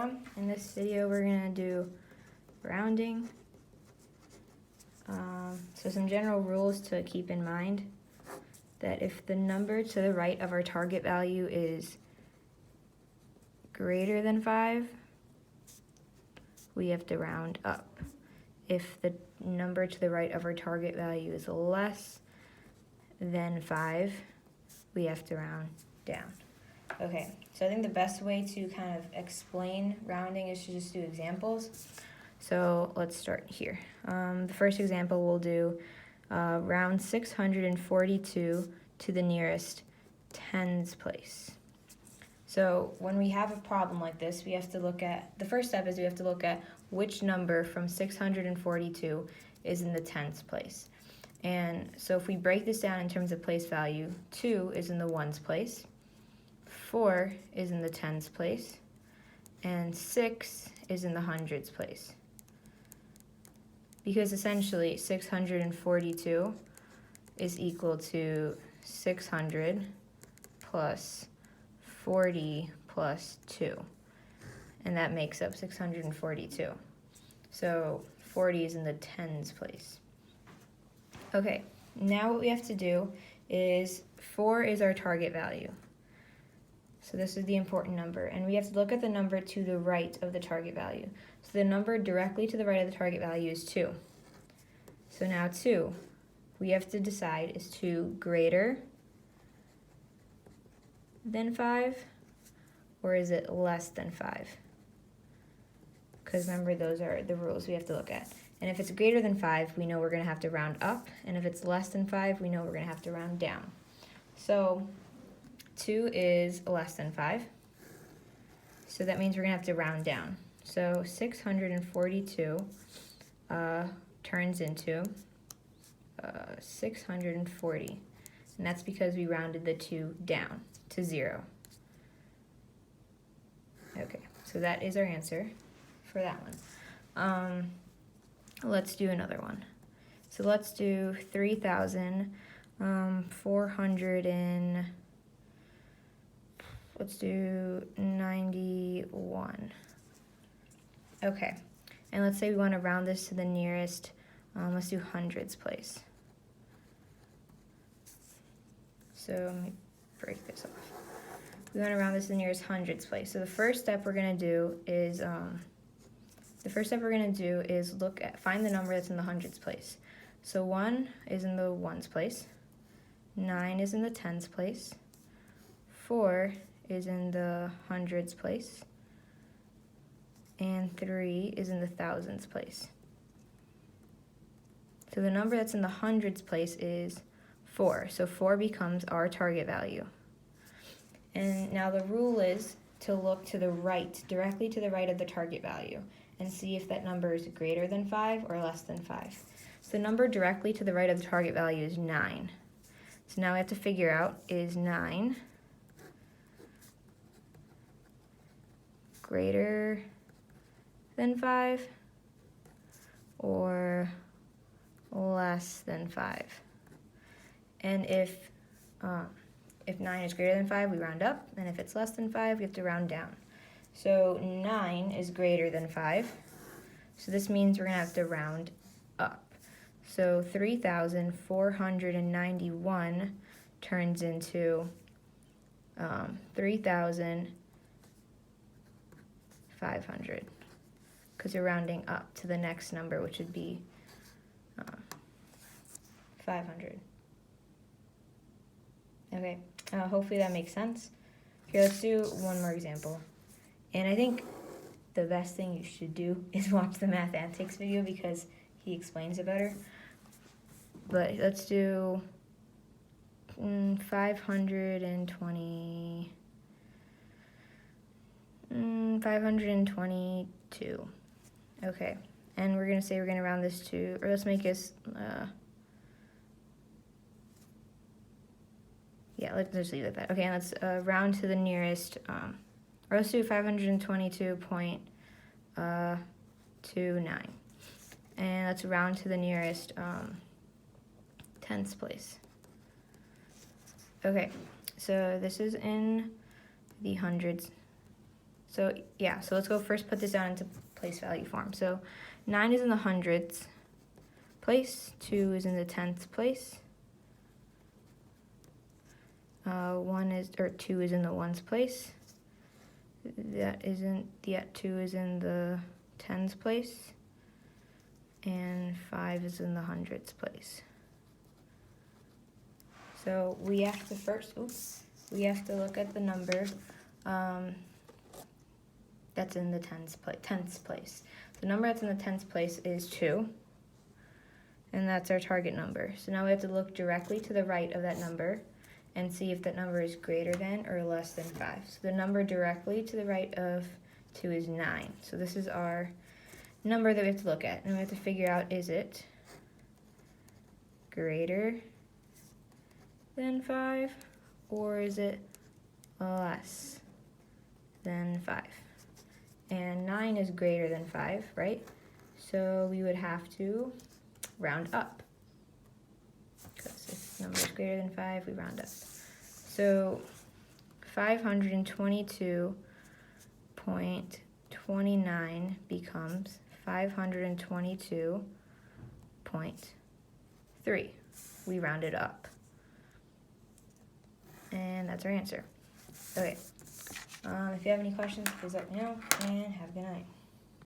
video. In this video, we're gonna do rounding. So some general rules to keep in mind, that if the number to the right of our target value is greater than 5, we have to round up. If the number to the right of our target value is less than 5, we have to round down. Okay, so I think the best way to kind of explain rounding is to just do examples. So let's start here. The first example we'll do round 642 to the nearest tens place. So when we have a problem like this, we have to look at, the first step is we have to look at which number from 642 is in the tens place. And so if we break this down in terms of place value, 2 is in the ones place, 4 is in the tens place, and 6 is in the hundreds place. Because essentially 642 is equal to 600 plus 40 plus 2. And that makes up 642. So 40 is in the tens place. Okay, now what we have to do is 4 is our target value. So this is the important number, and we have to look at the number to the right of the target value. So the number directly to the right of the target value is 2. So now 2, we have to decide, is 2 greater than 5, or is it less than 5? Because remember, those are the rules we have to look at. And if it's greater than 5, we know we're going to have to round up, and if it's less than 5, we know we're going to have to round down. So 2 is less than 5, so that means we're going to have to round down. So 642 turns into 640, and that's because we rounded the 2 down to 0. Okay, so that is our answer for that one. Let's do another one. So let's do 3,400 and let's do 91. Okay, and let's say we want to round this to the nearest, let's do hundreds place. So let me break this off. We want to round this to the nearest hundreds place. So the first step we're going to do is, find the number that's in the hundreds place. So 1 is in the ones place, 9 is in the tens place, 4 is in the hundreds place, and 3 is in the thousands place. So the number that's in the hundreds place is 4. So 4 becomes our target value. And now the rule is to look to the right, directly to the right of the target value, and see if that number is greater than 5 or less than 5. So the number directly to the right of the target value is 9. So now we have to figure out, is 9 greater than 5 or less than 5? And if 9 is greater than 5, we round up, and if it's less than 5, we have to round down. So 9 is greater than 5, so this means we're going to have to round up. So 3,491 turns into 3,500, because we're rounding up to the next number, which would be 500. Okay, hopefully that makes sense. Here, let's do one more example. And I think the best thing you should do is watch the Math Antics video, because he explains it better. But let's do 522. Okay, and we're going to say we're going to round this to, or let's make this, yeah, let's just leave it at that. Okay, and let's round to the nearest, or let's do 522.29. And let's round to the nearest tens place. Okay, so this is in the hundreds So yeah, so let's go first put this down into place value form. So 9 is in the hundreds place, 2 is in the tenths place, 2 is in the ones place, that isn't yet, 2 is in the tens place, and 5 is in the hundreds place. So we have to first, we have to look at the number that's in the tenths place. The number that's in the tenths place is 2, and that's our target number. So now we have to look directly to the right of that number and see if that number is greater than or less than 5. So the number directly to the right of 2 is 9. So this is our number that we have to look at, and we have to figure out, is it greater than 5 or is it less than 5? And 9 is greater than 5, right? So we would have to round up. Because if the number is greater than 5, we round up. So 522.29 becomes 522.3. We rounded up. And that's our answer. Okay. If you have any questions, please let me know, and have a good night.